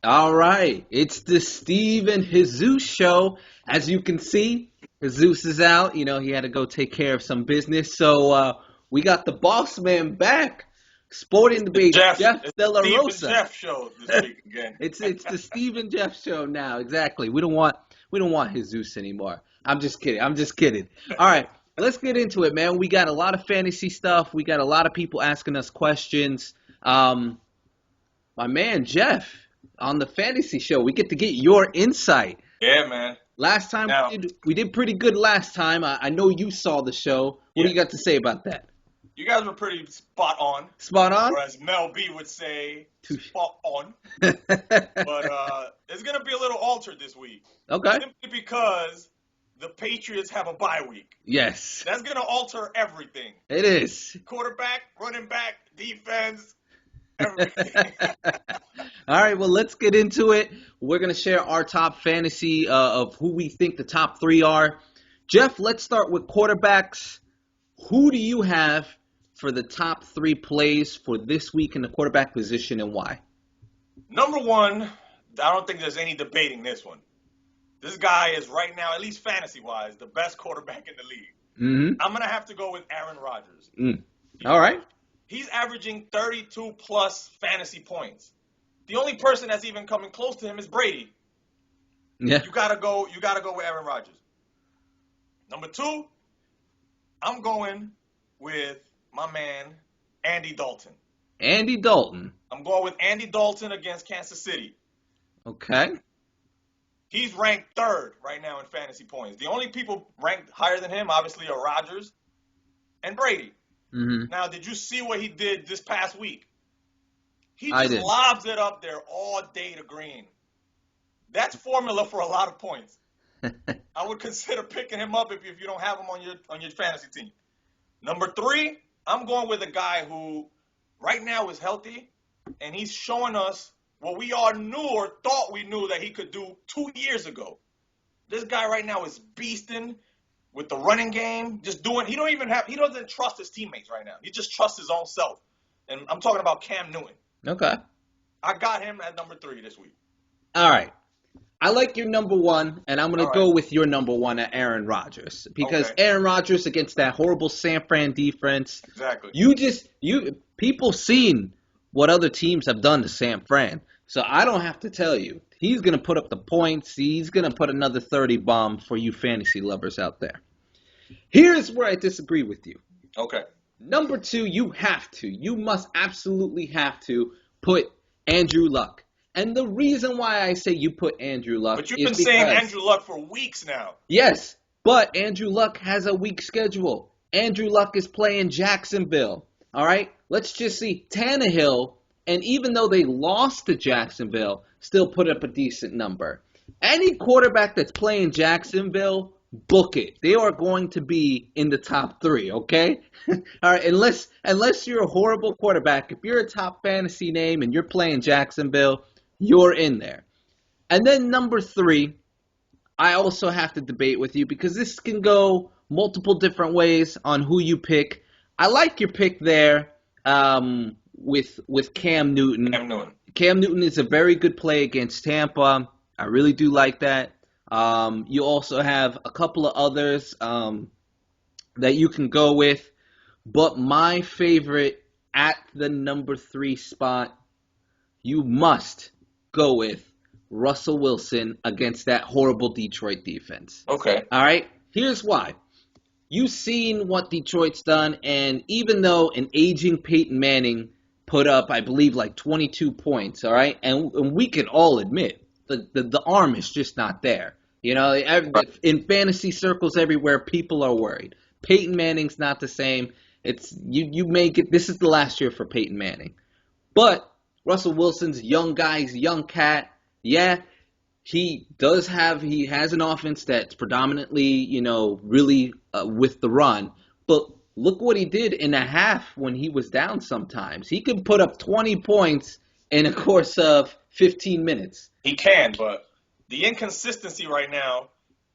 All right, it's the Steve and Jesus show. As you can see, Jesus is out. He had to go take care of some business. So we got the boss man back, sporting the base, Jeff It's De La Steve and Rosa. Jeff show this week again. It's the Steve and Jeff show now. Exactly. We don't want Jesus anymore. I'm just kidding. I'm just kidding. All right, let's get into it, man. We got a lot of fantasy stuff. We got a lot of people asking us questions. Um, my man Jeff on the fantasy show. We get to get your insight. Yeah, man. Last time Now, we did pretty good last time. I know you saw the show. What do yeah, you got to say about that? you guys were pretty spot on, Spot on? or as Mel B would say, Touche. spot on. But it's gonna be a little altered this week, Okay. simply because the Patriots have a bye week. Yes, That's gonna alter everything: it is. quarterback, running back, defense, everything. All right, well, let's get into it. We're going to share our top fantasy of who we think the top three are. Jeff, let's start with quarterbacks. Who do you have for the top three plays for this week in the quarterback position and why? Number one, I don't think there's any debating this one. This guy is right now, at least fantasy wise, the best quarterback in the league. Mm-hmm. I'm gonna have to go with Aaron Rodgers. Mm. All right. He's averaging 32 plus fantasy points. The only person that's even coming close to him is Brady. Yeah. You gotta go. You gotta go with Aaron Rodgers. Number two, I'm going with my man Andy Dalton. Andy Dalton. I'm going with Andy Dalton against Kansas City. Okay. He's ranked third right now in fantasy points. The only people ranked higher than him, obviously, are Rodgers and Brady. Mm-hmm. Now, did you see what he did this past week? He I just did. lobs it up there all day to Green. That's formula for a lot of points. I would consider picking him up if you don't have him on your fantasy team. Number three, I'm going with a guy who right now is healthy, and he's showing us what we all knew or thought we knew that he could do 2 years ago. This guy right now is beasting with the running game, just doing. He doesn't trust his teammates right now. He just trusts his own self. And I'm talking about Cam Newton. Okay. I got him at number three this week. All right. I like your number one, and I'm going All to right. go with your number one at Aaron Rodgers. Because Okay. Aaron Rodgers against that horrible San Fran defense, Exactly. people seen what other teams have done to San Fran. So I don't have to tell you. He's going to put up the points. He's going to put another 30 bomb for you fantasy lovers out there. Here's where I disagree with you. Okay. Number two, you must absolutely have to put Andrew Luck. And the reason why I say you put Andrew Luck But you've is been saying because, Andrew Luck for weeks now. yes, but Andrew Luck has a weak schedule. Andrew Luck is playing Jacksonville. All right? Let's just see. Tannehill, and even though they lost to Jacksonville, still put up a decent number. Any quarterback that's playing Jacksonville, book it. They are going to be in the top three, okay? All right, unless you're a horrible quarterback, if you're a top fantasy name and you're playing Jacksonville, you're in there. And then number three, I also have to debate with you because this can go multiple different ways on who you pick. I like your pick there with Cam Newton. Cam Newton. Cam Newton is a very good play against Tampa. I really do like that. You also have a couple of others that you can go with. But my favorite at the number three spot, you must go with Russell Wilson against that horrible Detroit defense. Okay. All right? Here's why. You've seen what Detroit's done, and even though an aging Peyton Manning put up, I believe, like 22 points, all right? And we can all admit the arm is just not there. In fantasy circles everywhere, people are worried. Peyton Manning's not the same. It's you make it. This is the last year for Peyton Manning, but Russell Wilson's a young guy. He's a young cat. Yeah, he has an offense that's predominantly, really with the run. But look what he did in a half when he was down sometimes. He could put up 20 points in a course of 15 minutes. He can, but the inconsistency right now,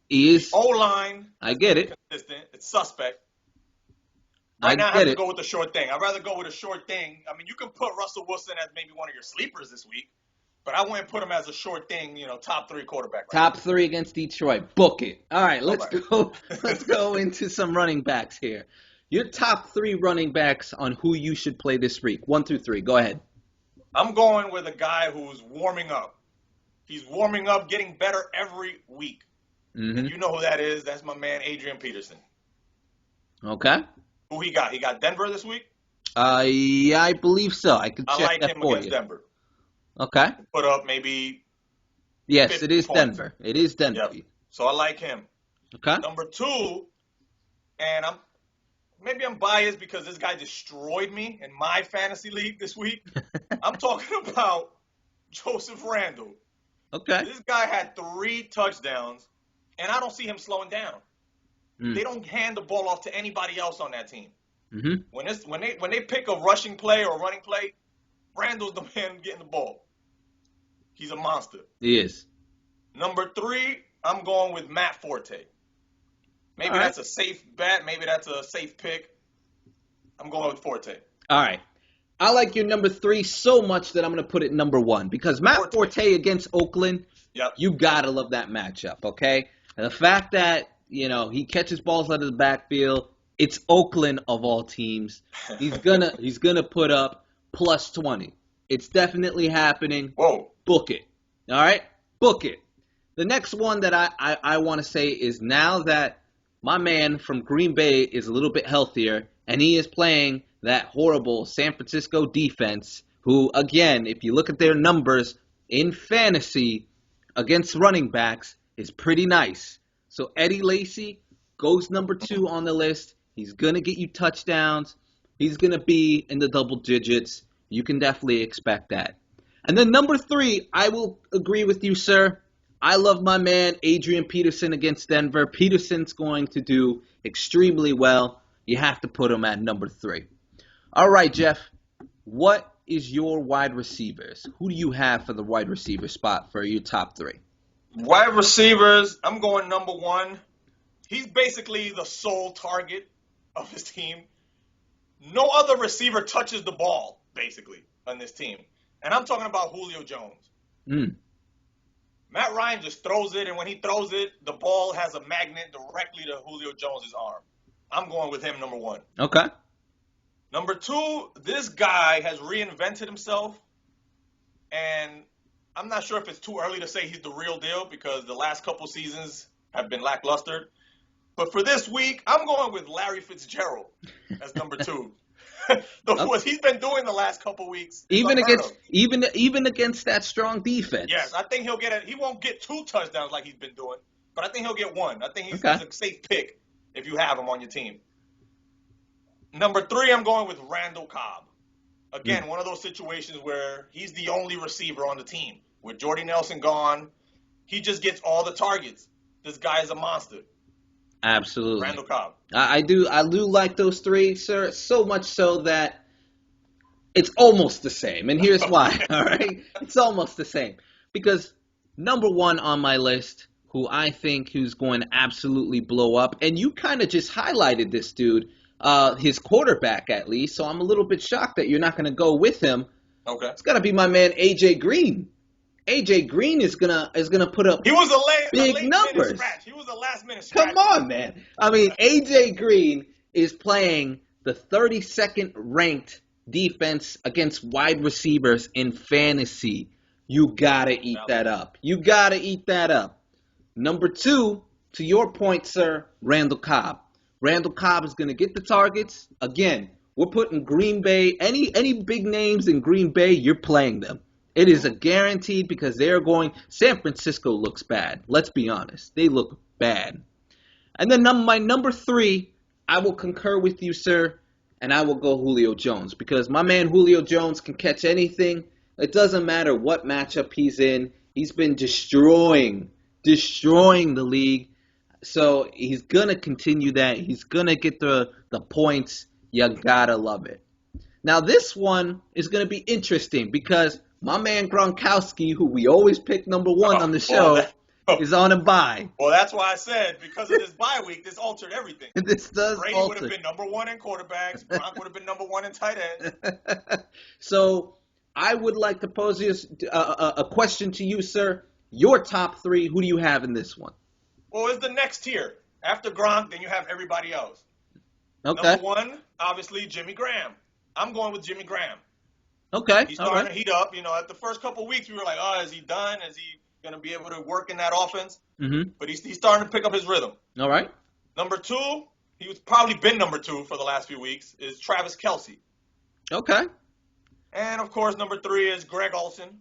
He is, O-line I is get it. inconsistent. It's suspect. I Right now, I have get to it. go with the short thing. I'd rather go with a short thing. I mean, you can put Russell Wilson as maybe one of your sleepers this week. but I wouldn't put him as a short thing, top 3 quarterback. Right Top 3 against Detroit. Book it. All right, let's Okay. go. Let's go into some running backs here. Your top 3 running backs on who you should play this week. 1 through 3. Go ahead. I'm going with a guy who's warming up. He's warming up, getting better every week. Mm-hmm. And you know who that is. That's my man, Adrian Peterson. Okay. Who he got? He got Denver this week? Yeah, I believe so. I could I check like that him for against you. Denver. Okay. Put up maybe Yes, 50 it is points. Denver. It is Denver. Yep. So I like him. Okay. Number 2, and maybe I'm biased because this guy destroyed me in my fantasy league this week. I'm talking about Joseph Randle. Okay. This guy had 3 touchdowns, and I don't see him slowing down. Mm. They don't hand the ball off to anybody else on that team. Mm-hmm. When they pick a rushing play or a running play, Randall's the man getting the ball. He's a monster. He is. Number 3, I'm going with Matt Forte. Maybe All right. that's a safe bet. Maybe that's a safe pick. I'm going with Forte. All right. I like your number 3 so much that I'm going to put it number 1 because Matt Forte against Oakland, Yep. you got to love that matchup, okay? And the fact that, he catches balls out of the backfield, it's Oakland of all teams. He's gonna put up plus 20. It's definitely happening. Whoa. Book it. All right? Book it. The next one that I want to say is now that my man from Green Bay is a little bit healthier and he is playing that horrible San Francisco defense, who, again, if you look at their numbers in fantasy against running backs, is pretty nice. So Eddie Lacy goes number 2 on the list. He's going to get you touchdowns. He's going to be in the double digits. You can definitely expect that. And then number 3, I will agree with you, sir. I love my man Adrian Peterson against Denver. Peterson's going to do extremely well. You have to put him at number 3. All right, Jeff. What is your wide receivers? Who do you have for the wide receiver spot for your top 3? Wide receivers, I'm going number 1. He's basically the sole target of his team. No other receiver touches the ball, basically, on this team. And I'm talking about Julio Jones. Mm. Matt Ryan just throws it, and when he throws it, the ball has a magnet directly to Julio Jones' arm. I'm going with him, number 1. Okay. Number 2, this guy has reinvented himself, and I'm not sure if it's too early to say he's the real deal because the last couple seasons have been lackluster. But for this week, I'm going with Larry Fitzgerald as number 2. What he's been doing the last couple weeks, even against that strong defense. Yes, I think he won't get 2 touchdowns like he's been doing, but I think he'll get 1. I think he's a safe pick if you have him on your team. Number 3, I'm going with Randall Cobb. Again, one of those situations where he's the only receiver on the team. With Jordy Nelson gone, he just gets all the targets. This guy is a monster. Absolutely. Randall Cobb. I do like those 3, sir, so much so that it's almost the same. And here's why, all right? It's almost the same. Because number 1 on my list, who I think who's going to absolutely blow up, and you kind of just highlighted this dude, his quarterback at least, so I'm a little bit shocked that you're not going to go with him. Okay. It's got to be my man A.J. Green. A.J. Green is gonna put up big numbers. He was a last-minute scratch. Come on, man. I mean, A.J. Green is playing the 32nd ranked defense against wide receivers in fantasy. You got to eat that up. You got to eat that up. Number 2, to your point, sir, Randall Cobb. Randall Cobb is going to get the targets. Again, we're putting Green Bay, any big names in Green Bay, you're playing them. It is a guaranteed because San Francisco looks bad. Let's be honest. They look bad. And then my number 3, I will concur with you, sir, and I will go Julio Jones because my man Julio Jones can catch anything. It doesn't matter what matchup he's in. He's been destroying the league. So he's going to continue that. He's going to get the points. You got to love it. Now, this one is going to be interesting because my man Gronkowski, who we always pick number 1 on the show, is on a bye. Well, that's why I said because of this bye week, this altered everything. This does Brady alter. would have been number 1 in quarterbacks. Gronk would have been number 1 in tight ends. So I would like to pose this, a question to you, sir. Your top three, who do you have in this one? Well, it's the next tier. After Gronk, then you have everybody else. Okay. Number one, obviously, Jimmy Graham. I'm going with Jimmy Graham. Okay. He's All starting right. to heat up. At the first couple of weeks, we were like, oh, is he done? Is he going to be able to work in that offense? Mm-hmm. But he's starting to pick up his rhythm. All right. Number two, he's probably been number two for the last few weeks, is Travis Kelce. Okay. And, of course, number three is Greg Olsen.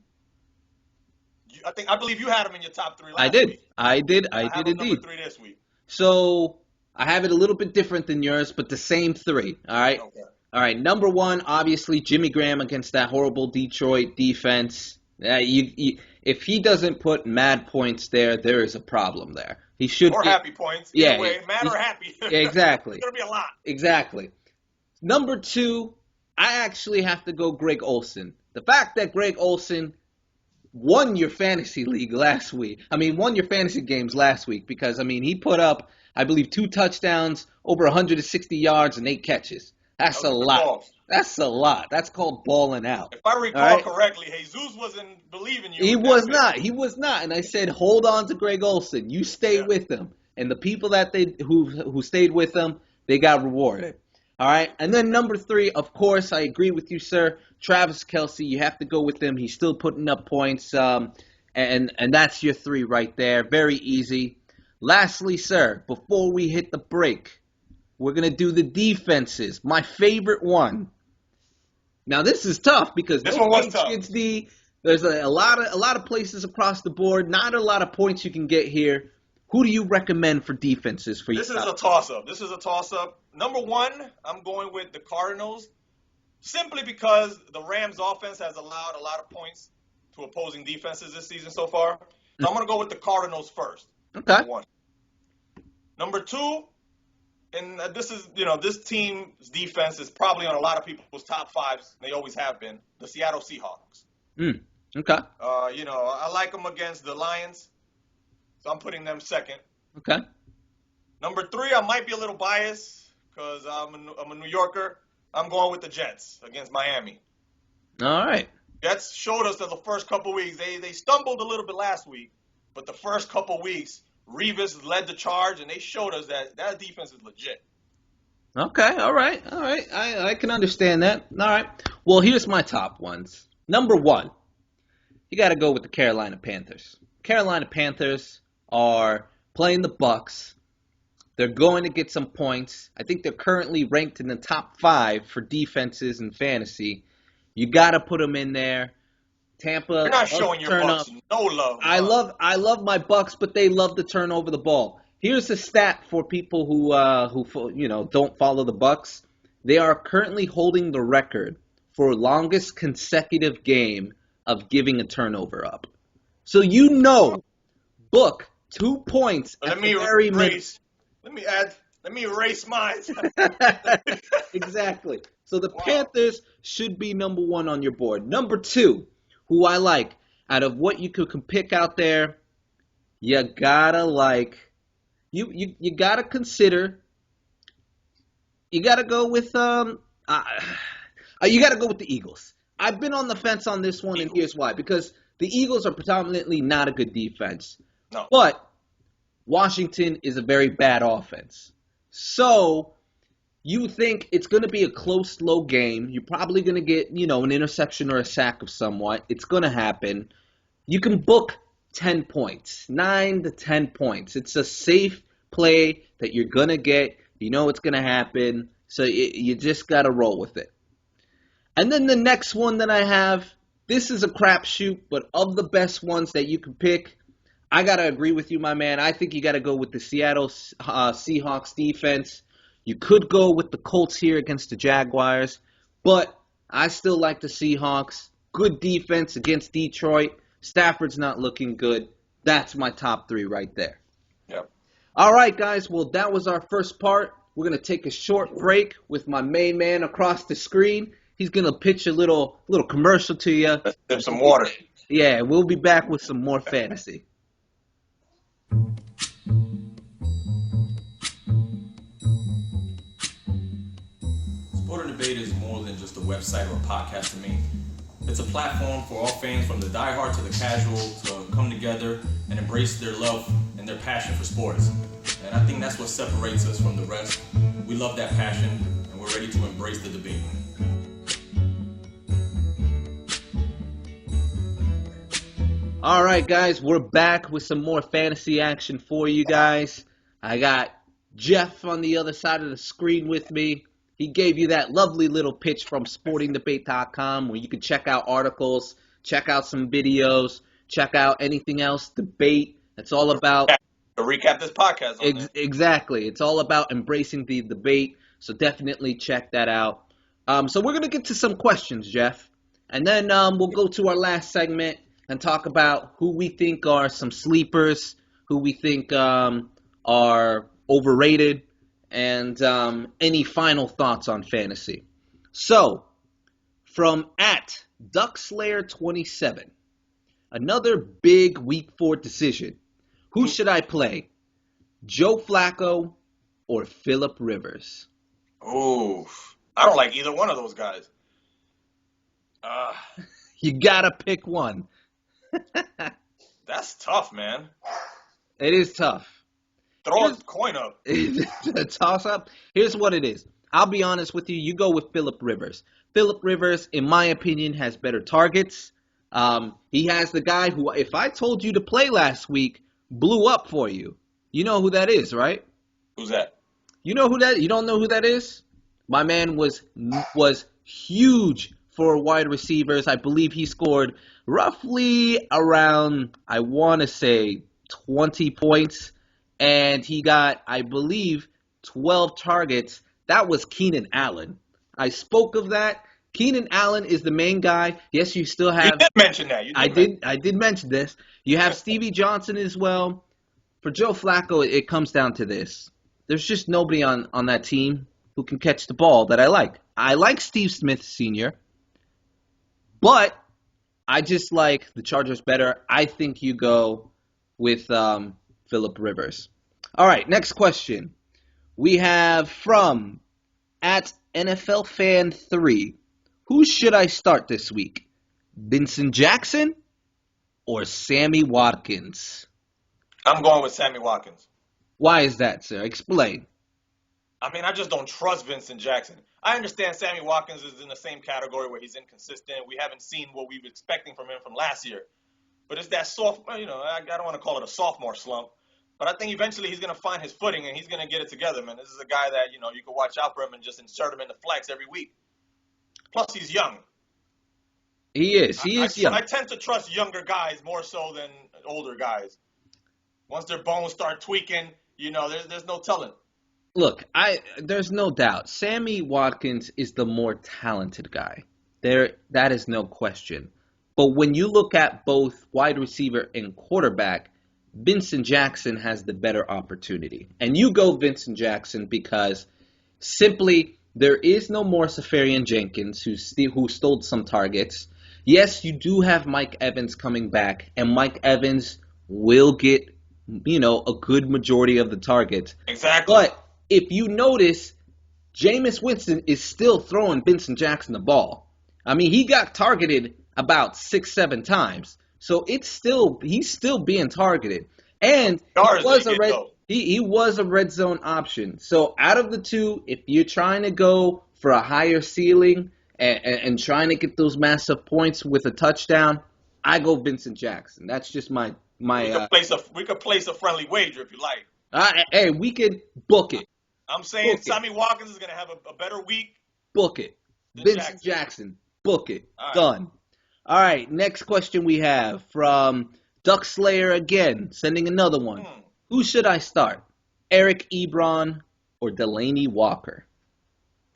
I believe you had him in your top three last week. I did have him indeed. number three this week. So I have it a little bit different than yours, but the same three. All right. Okay. All right. Number one, obviously Jimmy Graham against that horrible Detroit defense. If he doesn't put mad points there, there is a problem there. He should Or happy points. Yeah. Either way, mad or happy. Exactly. It's going to be a lot. Exactly. Number two, I actually have to go Greg Olsen. The fact that Greg Olsen won your fantasy league last week. Won your fantasy games last week because, he put up, I believe, 2 touchdowns, over 160 yards, and 8 catches. That's a lot. Balls. That's a lot. That's called balling out. If I recall correctly, Jesus wasn't believing you. He was not. He was not. And I said, hold on to Greg Olsen. You stay with him. And the people that who stayed with him, they got rewarded. All right. And then number three, of course, I agree with you, sir. Travis Kelce, you have to go with him. He's still putting up points. And that's your three right there. Very easy. Lastly, sir, before we hit the break, we're going to do the defenses. My favorite one. Now, this is tough because this one was tough. There's a lot of places across the board. Not a lot of points you can get here. Who do you recommend for defenses for you? This is a toss-up. Number one, I'm going with the Cardinals, simply because the Rams' offense has allowed a lot of points to opposing defenses this season so far. So I'm going to go with the Cardinals first. Okay. Number one. Number two, and this team's defense is probably on a lot of people's top fives. They always have been. The Seattle Seahawks. Okay. I like them against the Lions. So I'm putting them second. Okay. Number three, I might be a little biased because I'm a New Yorker. I'm going with the Jets against Miami. All right. Jets showed us that the first couple weeks, they stumbled a little bit last week, but the first couple weeks, Revis led the charge, and they showed us that defense is legit. Okay. All right. I can understand that. All right. Well, here's my top ones. Number one, you got to go with the Carolina Panthers. Carolina Panthers are playing the Bucs. They're going to get some points. I think they're currently ranked in the top 5 for defenses in fantasy. You got to put them in there. Tampa. You're not showing your Bucs no love. I love my Bucs, but they love to turn over the ball. Here's a stat for people who don't follow the Bucs. They are currently holding the record for longest consecutive game of giving a turnover up. So book 2 points at the very minute. Let me erase mine. Exactly. So the Panthers should be number one on your board. Number two, who I like, out of what you could pick out there, you gotta you gotta consider. You gotta go with you gotta go with the Eagles. I've been on the fence on this one, and here's why. Because the Eagles are predominantly not a good defense. No. But Washington is a very bad offense. So you think it's going to be a close, low game. You're probably going to get, an interception or a sack of somewhat. It's going to happen. You can book 10 points, 9 to 10 points. It's a safe play that you're going to get. You know it's going to happen. So you just got to roll with it. And then the next one that I have, this is a crapshoot, but of the best ones that you can pick, I got to agree with you, my man. I think you got to go with the Seattle Seahawks defense. You could go with the Colts here against the Jaguars, but I still like the Seahawks. Good defense against Detroit. Stafford's not looking good. That's my top 3 right there. Yep. All right, guys. Well, that was our first part. We're going to take a short break with my main man across the screen. He's going to pitch a little commercial to you. Let's sip some water. Yeah, we'll be back with some more fantasy. Sport and Debate is more than just a website or a podcast to me. It's a platform for all fans, from the diehard to the casual, to come together and embrace their love and their passion for sports. And I think that's what separates us from the rest. We love that passion, and we're ready to embrace the debate. All right, guys, we're back with some more fantasy action for you guys. I got Jeff on the other side of the screen with me. He gave you that lovely little pitch from sportingdebate.com where you can check out articles, check out some videos, check out anything else, debate. It's all about... To recap this podcast. Exactly. It's all about embracing the debate, so definitely check that out. So we're going to get to some questions, Jeff, and then we'll go to our last segment and talk about who we think are some sleepers, who we think are overrated, and any final thoughts on fantasy. So, from @DuckSlayer27, another big Week 4 decision. Who should I play? Joe Flacco or Phillip Rivers? Ooh, I don't like either one of those guys. You gotta pick one. That's tough, man. It is tough. Throw a coin up. A toss-up? Here's what it is. I'll be honest with you. You go with Phillip Rivers. Phillip Rivers, in my opinion, has better targets. He has the guy who, if I told you to play last week, blew up for you. You know who that is, right? Who's that? You know who that? You don't know who that is? My man was huge for wide receivers. I believe he scored roughly around, I want to say, 20 points. And he got, I believe, 12 targets. That was Keenan Allen. I spoke of that. Keenan Allen is the main guy. Yes, you still have... You did mention that. I did mention this. You have Stevie Johnson as well. For Joe Flacco, it comes down to this. There's just nobody on that team who can catch the ball that I like. I like Steve Smith Sr., but I just like the Chargers better. I think you go with Phillip Rivers. All right, next question. We have from @NFLFan3. Who should I start this week? Vincent Jackson or Sammy Watkins? I'm going with Sammy Watkins. Why is that, sir? Explain. I mean, I just don't trust Vincent Jackson. I understand Sammy Watkins is in the same category where he's inconsistent. We haven't seen what we were expecting from him from last year. But it's that I don't want to call it a sophomore slump. But I think eventually he's going to find his footing and he's going to get it together, man. This is a guy that, you can watch out for him and just insert him in the flex every week. Plus, he's young. He is. He is young. I tend to trust younger guys more so than older guys. Once their bones start tweaking, there's no telling. Look, there's no doubt. Sammy Watkins is the more talented guy. That is no question. But when you look at both wide receiver and quarterback, Vincent Jackson has the better opportunity. And you go Vincent Jackson because simply there is no more Safarian Jenkins who stole some targets. Yes, you do have Mike Evans coming back, and Mike Evans will get, a good majority of the targets. Exactly. But if you notice, Jameis Winston is still throwing Vincent Jackson the ball. I mean, he got targeted about 6-7 times. So he's still being targeted. And he was a red zone option. So out of the two, if you're trying to go for a higher ceiling and trying to get those massive points with a touchdown, I go Vincent Jackson. That's just my we could place a friendly wager if you like. Hey, we could book it. I'm saying Sammy Watkins is going to have a better week. Book it. Vincent Jackson. Book it. Right. Done. All right, next question we have from Duck Slayer again, sending another one. Who should I start? Eric Ebron or Delaney Walker?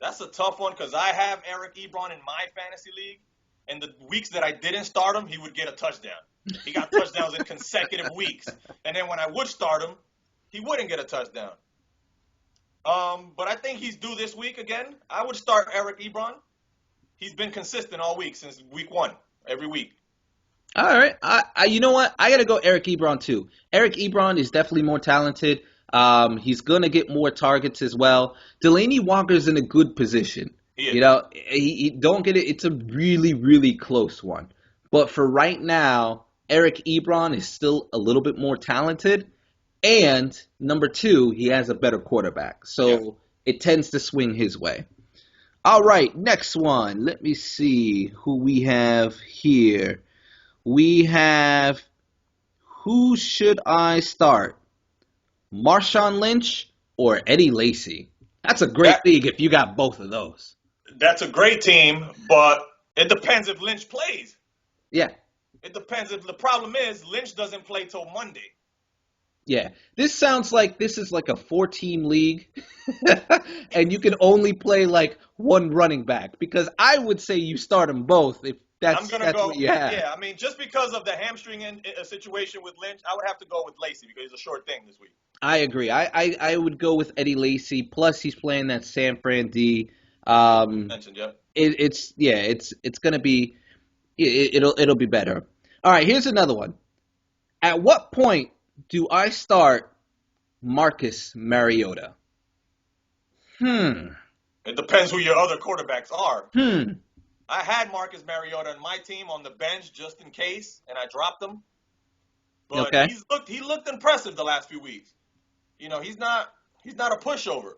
That's a tough one because I have Eric Ebron in my fantasy league. And the weeks that I didn't start him, he would get a touchdown. He got touchdowns in consecutive weeks. And then when I would start him, he wouldn't get a touchdown. But I think he's due this week again. I would start Eric Ebron. He's been consistent all week since week 1. Every week. All right. You know what? I got to go Eric Ebron, too. Eric Ebron is definitely more talented. He's going to get more targets as well. Delaney Walker's in a good position. He You is. know, he don't get it. It's a really, really close one. But for right now, Eric Ebron is still a little bit more talented. And number two, he has a better quarterback. Yeah. So it tends to swing his way. All right, next one. Let me see who we have here. We have, who should I start? Marshawn Lynch or Eddie Lacy? That's a great That league if you got both of those. that's a great team, but it depends if Lynch plays. Yeah, It depends if the problem is Lynch doesn't play till Monday. yeah. This sounds like this is like a four-team league, and you can only play like one running back because I would say you start them both if I'm gonna that's what go. you have. Yeah, I mean, just because of the hamstring situation with Lynch, I would have to go with Lacy because it's a short thing this week. I agree. I would go with Eddie Lacy. Plus, he's playing that San Fran D. Mentioned, yeah. It's gonna be it'll be better. All right, here's another one. At what point do I start Marcus Mariota? Hmm. It depends who your other quarterbacks are. Hmm. I had Marcus Mariota on my team on the bench just in case, and I dropped him. But Okay. he looked impressive the last few weeks. You know, he's not a pushover.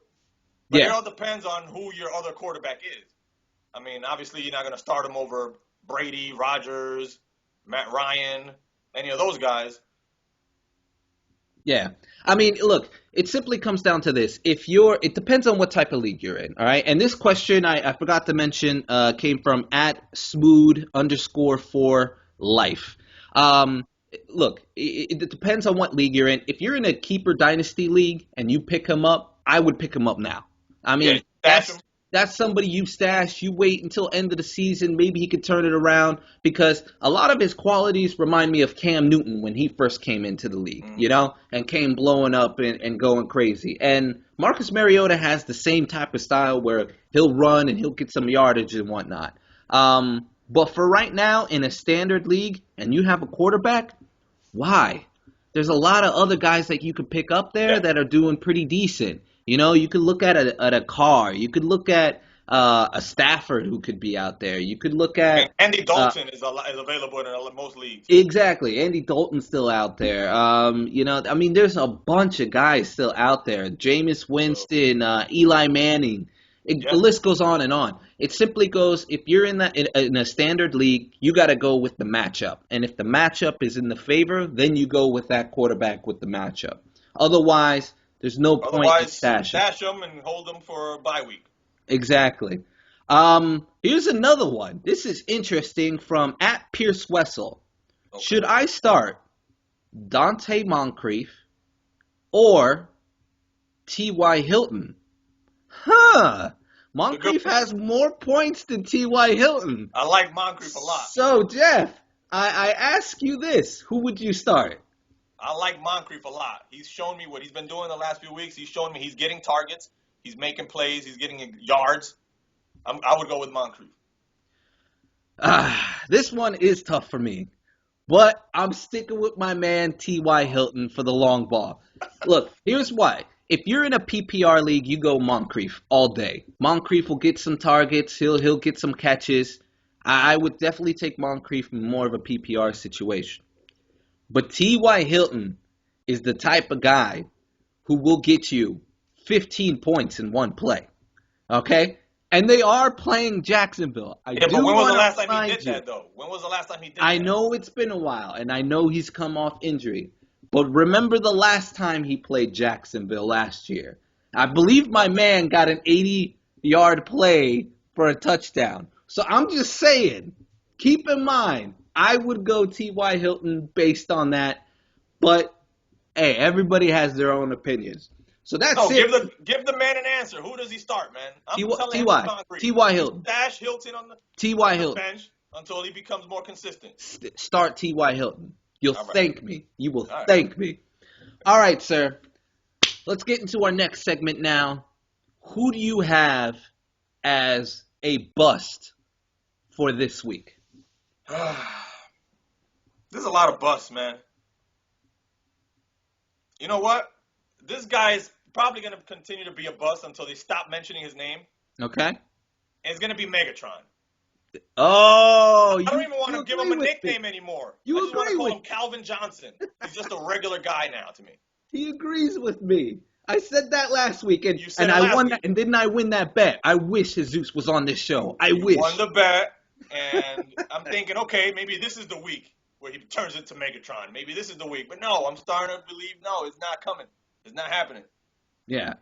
But it Yeah. all depends on who your other quarterback is. I mean, obviously you're not going to start him over Brady, Rodgers, Matt Ryan, any of those guys. Yeah. I mean, look, it simply comes down to this. It depends on what type of league you're in, all right? And this question, I forgot to mention, came from @smooth_for life. Um, Look, it depends on what league you're in. If you're in a keeper dynasty league and you pick him up, I would pick him up now. I Yeah, mean, stash him. that's somebody you stash. You wait until end of the season. Maybe he could turn it around because a lot of his qualities remind me of Cam Newton when he first came into the league, Mm-hmm. you know, and came blowing up and going crazy. And Marcus Mariota has the same type of style where he'll run and he'll get some yardage and whatnot. But for right now, in a standard league, and you have a quarterback, why? There's a lot of other guys that you could pick up there Yeah. that are doing pretty decent. You know, you could look at a Carr. You could look at a Stafford who could be out there. You could look I mean, at Andy uh, Dalton is available in most leagues. exactly Andy Dalton's still out there. You know, I mean, there's a bunch of guys still out there. Jameis So, Winston, Eli Manning. The yeah. list goes on and on. It simply goes if you're in a standard league, you got to go with the matchup. And if the matchup is in the favor, then you go with that quarterback with the matchup. Otherwise, there's no point in Otherwise, stashing. stash them and hold them for a bye week. Exactly. Here's another one. This is interesting from @Pierce Wessel. Okay. Should I start Dante Moncrief or T.Y. Hilton? Huh. It's a good Moncrief one. has more points than T.Y. Hilton. I like Moncrief a lot. So, Jeff, I ask you this. Who would you start? I like Moncrief a lot. He's shown me what he's been doing the last few weeks. He's shown me he's getting targets. He's making plays. He's getting yards. I would go with Moncrief. This one is tough for me. But I'm sticking with my man T.Y. Hilton for the long ball. Look, here's why. If you're in a PPR league, you go Moncrief all day. Moncrief will get some targets. He'll get some catches. I would definitely take Moncrief in more of a PPR situation. But T.Y. Hilton is the type of guy who will get you 15 points in one play. Okay? And they are playing Jacksonville. I Yeah, do but when was the want last to time he remind did you. that, though? When was the last time he did I that? know it's been a while, and I know he's come off injury. But remember the last time he played Jacksonville last year. I believe my man got an 80-yard play for a touchdown. So I'm just saying, keep in mind, I would go T.Y. Hilton based on that. But, hey, everybody has their own opinions. So that's No, it. give the man an answer. Who does he start, man? I'm telling him T.Y. concrete. T.Y. You Hilton. stash Hilton on T.Y. the Hilton. bench until he becomes more consistent. Start T.Y. Hilton. You'll All right. thank me. You will All right. thank me. All right, sir. Let's get into our next segment now. Who do you have as a bust for this week? There's a lot of busts, man. You know what? This guy is probably going to continue to be a bust until they stop mentioning his name. Okay? it's going to be Megatron. Oh, I don't you, even want you to give him agree a with nickname me. anymore. I You just want to agree call with him Calvin Johnson. He's just a regular guy now to me. He agrees with me. I said that last week, and, You said and it I last won week. that, and didn't I win that bet? I wish Jesus was on this show. I You wish. won the bet, and I'm thinking, okay, maybe this is the week where he turns into Megatron. Maybe this is the week. But no, I'm starting to believe, no, it's not coming. It's not happening. Yeah,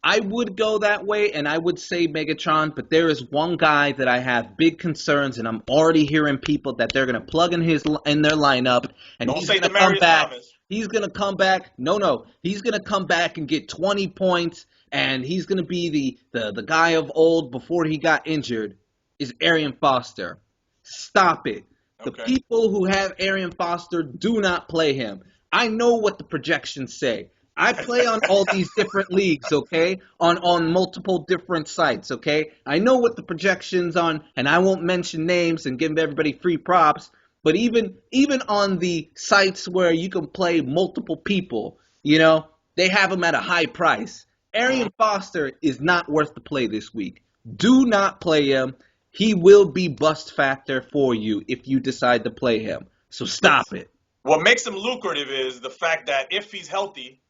I would go that way, and I would say Megatron, but there is one guy that I have big concerns, and I'm already hearing people that they're gonna plug in their lineup, and Don't he's say gonna come Demaryius back. Thomas. He's gonna come back. No, he's gonna come back and get 20 points, and he's gonna be the guy of old before he got injured. Is Arian Foster? Stop it. The Okay. people who have Arian Foster do not play him. I know what the projections say. I play on all these different leagues, okay? On multiple different sites, okay? I know what the projections on, and I won't mention names and give everybody free props, but even on the sites where you can play multiple people, they have them at a high price. Arian Foster is not worth the play this week. Do not play him. He will be bust factor for you if you decide to play him. So stop it. What makes him lucrative is the fact that if he's healthy,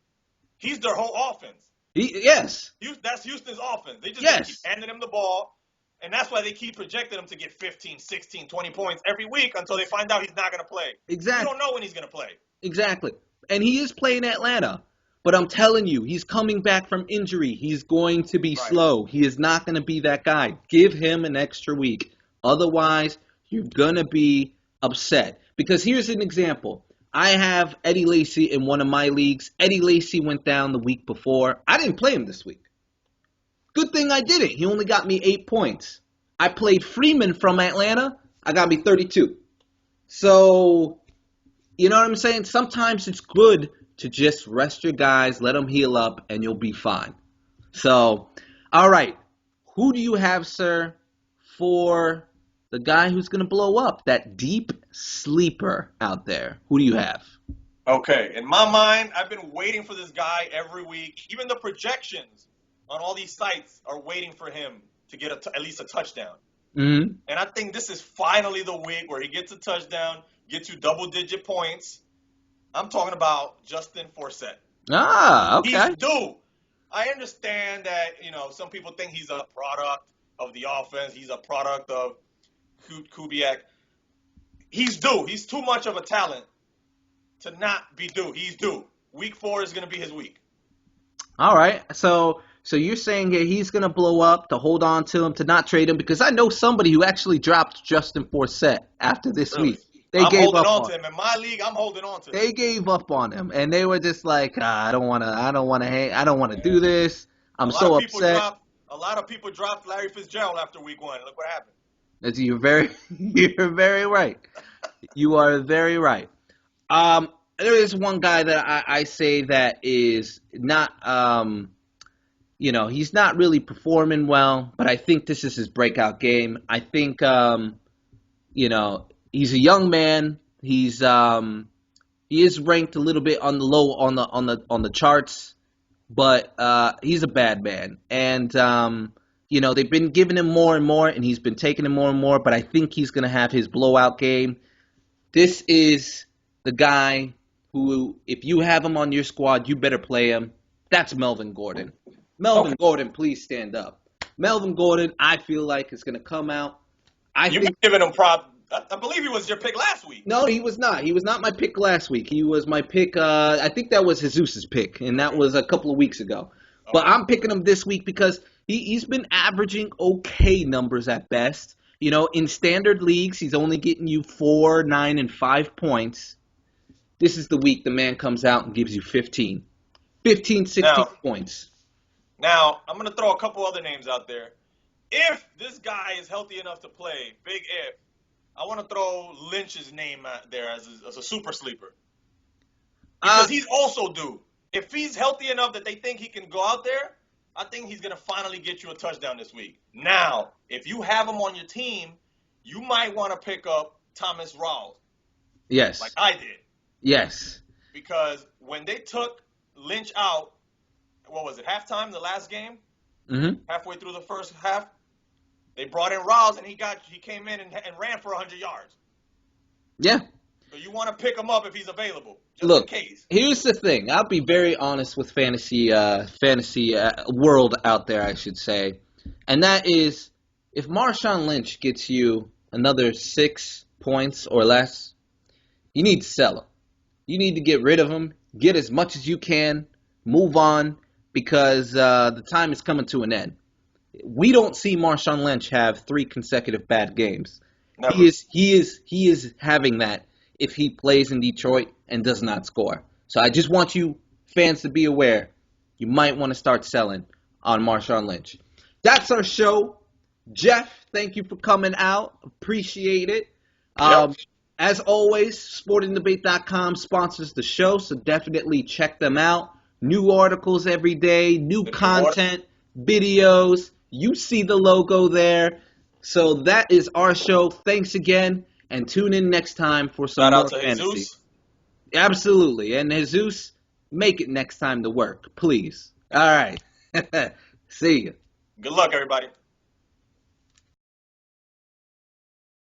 he's their whole offense. Yes. That's Houston's offense. They just Yes. keep handing him the ball, and that's why they keep projecting him to get 15, 16, 20 points every week until they find out he's not going to play. Exactly. You don't know when he's going to play. Exactly. And he is playing Atlanta. But I'm telling you, he's coming back from injury. He's going to be slow. He is not going to be that guy. Give him an extra week. Otherwise, you're going to be upset. Because here's an example. I have Eddie Lacy in one of my leagues. Eddie Lacy went down the week before. I didn't play him this week. Good thing I didn't. He only got me 8 points. I played Freeman from Atlanta. I got me 32. So, you know what I'm saying? Sometimes it's good to just rest your guys, let them heal up, and you'll be fine. So, all right. Who do you have, sir, for the guy who's going to blow up, that deep sleeper out there? Who do you have? Okay. In my mind, I've been waiting for this guy every week. Even the projections on all these sites are waiting for him to get at least a touchdown. Mm-hmm. And I think this is finally the week where he gets a touchdown, gets you double-digit points. I'm talking about Justin Forsett. Ah, okay. He's due. I understand that, some people think he's a product of the offense. He's a product of Kubiak. He's due. He's too much of a talent to not be due. He's due. Week 4 is going to be his week. All right. So you're saying that he's going to blow up, to hold on to him, to not trade him? Because I know somebody who actually dropped Justin Forsett after this week. I'm holding on to him. In my league, I'm holding on to him. They gave up on him, and they were just like, I don't want to do this. I'm so upset. A lot of people dropped Larry Fitzgerald after week 1. Look what happened. You're very right. You are very right. There is one guy that I say that is not, he's not really performing well, but I think this is his breakout game. I think, he's a young man. He is ranked a little bit on the low on the charts, but he's a bad man. And they've been giving him more and more, and he's been taking him more and more. But I think he's gonna have his blowout game. This is the guy who, if you have him on your squad, you better play him. That's Melvin Gordon. Melvin Gordon, please stand up. Melvin Gordon, I feel like is gonna come out. You've been giving him prop. I believe he was your pick last week. No, he was not. He was not my pick last week. He was my pick. I think that was Jesus' pick, and that was a couple of weeks ago. Okay. But I'm picking him this week because he's been averaging okay numbers at best. In standard leagues, he's only getting you 4, 9, and 5 points. This is the week the man comes out and gives you 15, 16 points. Now, I'm going to throw a couple other names out there. If this guy is healthy enough to play, big if, I want to throw Lynch's name out there as a super sleeper. Because he's also due. If he's healthy enough that they think he can go out there, I think he's going to finally get you a touchdown this week. Now, if you have him on your team, you might want to pick up Thomas Rawls. Yes. Like I did. Yes. Because when they took Lynch out, what was it, halftime, the last game? Mm-hmm. Halfway through the first half? They brought in Rouse, and he came in and ran for 100 yards. Yeah. So you want to pick him up if he's available, just Look, in case. here's the thing. I'll be very honest with fantasy world out there, I should say. And that is, if Marshawn Lynch gets you another 6 points or less, you need to sell him. You need to get rid of him, get as much as you can, move on, because the time is coming to an end. We don't see Marshawn Lynch have 3 consecutive bad games. Never. He is having that if he plays in Detroit and does not score. So I just want you fans to be aware. You might want to start selling on Marshawn Lynch. That's our show. Jeff, thank you for coming out. Appreciate it. Yep. As always, sportingdebate.com sponsors the show, so definitely check them out. New articles every day, new content, videos. You see the logo there. So that is our show. Thanks again, and tune in next time for some Shout more out to fantasy. Jesus. Absolutely. And Jesus, make it next time to work, please. All right. See you. Good luck, everybody.